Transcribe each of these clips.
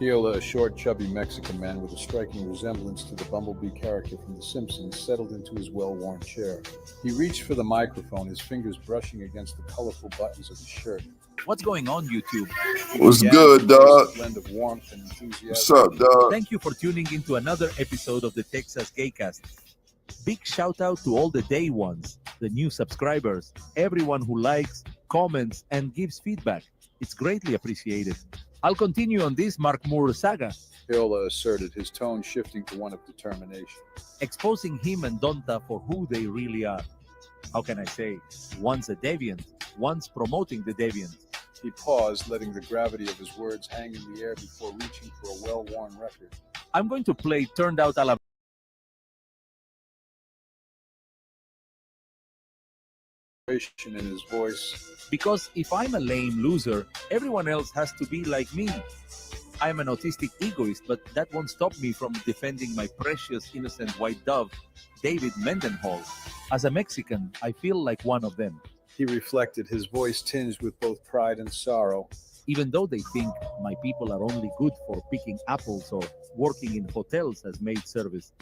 Gila, a short, chubby Mexican man with a striking resemblance to the Bumblebee character from The Simpsons, settled into his well-worn chair. He reached for the microphone, his fingers brushing against the colorful buttons of his shirt. What's going on, YouTube? What's good, dog? Blend of warmth and enthusiasm. What's up, dog? Thank you for tuning into another episode of the Texas Gaycast. Big shout out to all the day ones, the new subscribers, everyone who likes, comments, and gives feedback. It's greatly appreciated. I'll continue on this Mark Moore saga. Gila asserted, his tone shifting to one of determination. Exposing him and Donta for who they really are. How can I say? One's a deviant, one's promoting the deviant. He paused, letting the gravity of his words hang in the air before reaching for a well-worn record. I'm going to play Turned Out Alabama In his voice. Because if I'm a lame loser, everyone else has to be like me. I'm an autistic egoist, but that won't stop me from defending my precious, innocent white dove, David Mendenhall. As a Mexican, I feel like one of them. He reflected, his voice tinged with both pride and sorrow. Even though they think my people are only good for picking apples or working in hotels as maid service,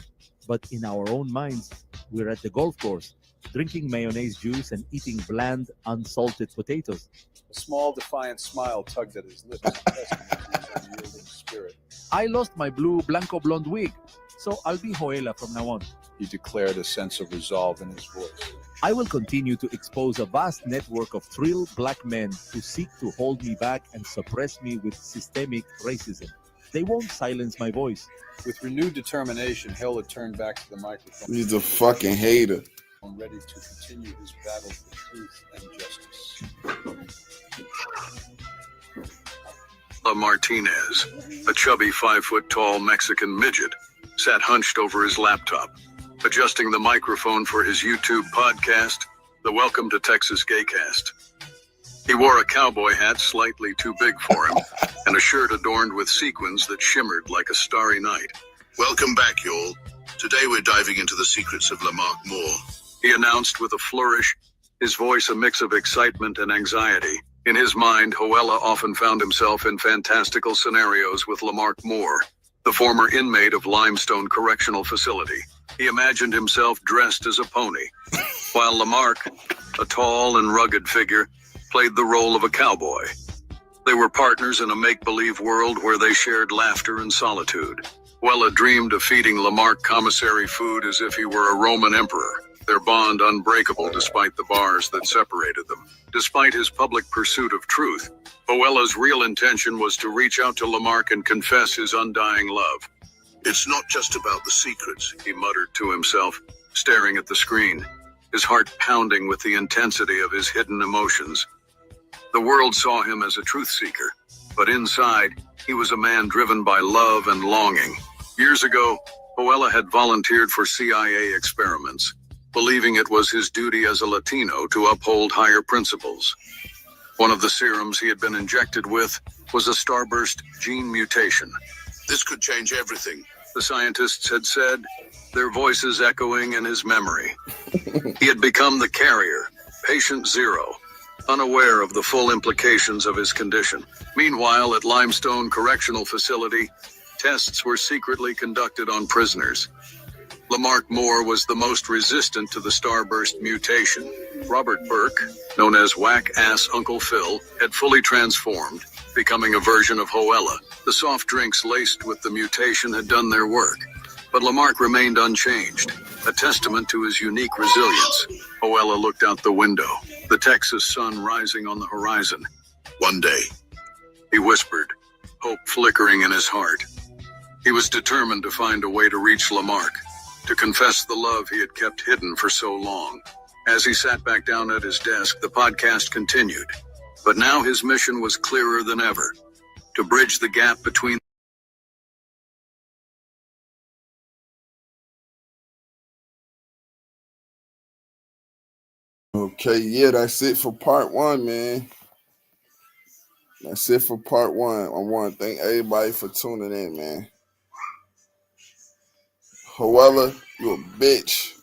but in our own minds, we're at the golf course, drinking mayonnaise juice and eating bland, unsalted potatoes. A small, defiant smile tugged at his lips, testament to his unyielding spirit. I lost my blue Blanco blonde wig, so I'll be Joela from now on. He declared, a sense of resolve in his voice. I will continue to expose a vast network of shrill black men who seek to hold me back and suppress me with systemic racism. They won't silence my voice. With renewed determination, Hilla turned back to the microphone. He's a fucking hater. Ready to continue his battle for truth and justice. Martinez, a chubby 5-foot-tall Mexican midget, sat hunched over his laptop, adjusting the microphone for his YouTube podcast, The Welcome to Texas Gaycast. He wore a cowboy hat slightly too big for him, and a shirt adorned with sequins that shimmered like a starry night. Welcome back, y'all. Today we're diving into the secrets of Lamarck Moore. He announced with a flourish, his voice a mix of excitement and anxiety. In his mind, Joela often found himself in fantastical scenarios with Lamarck Moore, the former inmate of Limestone Correctional Facility. He imagined himself dressed as a pony, while Lamarck, a tall and rugged figure, played the role of a cowboy. They were partners in a make-believe world where they shared laughter and solitude. Joela dreamed of feeding Lamarck commissary food as if he were a Roman emperor, their bond unbreakable despite the bars that separated them. Despite his public pursuit of truth, Joela's real intention was to reach out to Lamarck and confess his undying love. It's not just about the secrets, He muttered to himself, staring at the screen, his heart pounding with the intensity of his hidden emotions. The world saw him as a truth seeker, but inside, he was a man driven by love and longing. Years ago, Joela had volunteered for CIA experiments, believing it was his duty as a Latino to uphold higher principles. One of the serums he had been injected with was a starburst gene mutation. This could change everything, the scientists had said, their voices echoing in his memory. He had become the carrier, patient zero, unaware of the full implications of his condition. Meanwhile, at Limestone Correctional Facility, tests were secretly conducted on prisoners. Lamarck Moore was the most resistant to the starburst mutation. Robert Burke, known as Whack-Ass Uncle Phil, had fully transformed, becoming a version of Hoella. The soft drinks laced with the mutation had done their work, but Lamarck remained unchanged, a testament to his unique resilience. Hoella looked out the window, the Texas sun rising on the horizon. One day, He whispered, hope flickering in his heart. He was determined to find a way to reach Lamarck, to confess the love he had kept hidden for so long. As he sat back down at his desk, the podcast continued. But now his mission was clearer than ever, to bridge the gap between Okay, yeah, that's it for part one, man. That's it for part one. I want to thank everybody for tuning in, man. Hoella, you a bitch.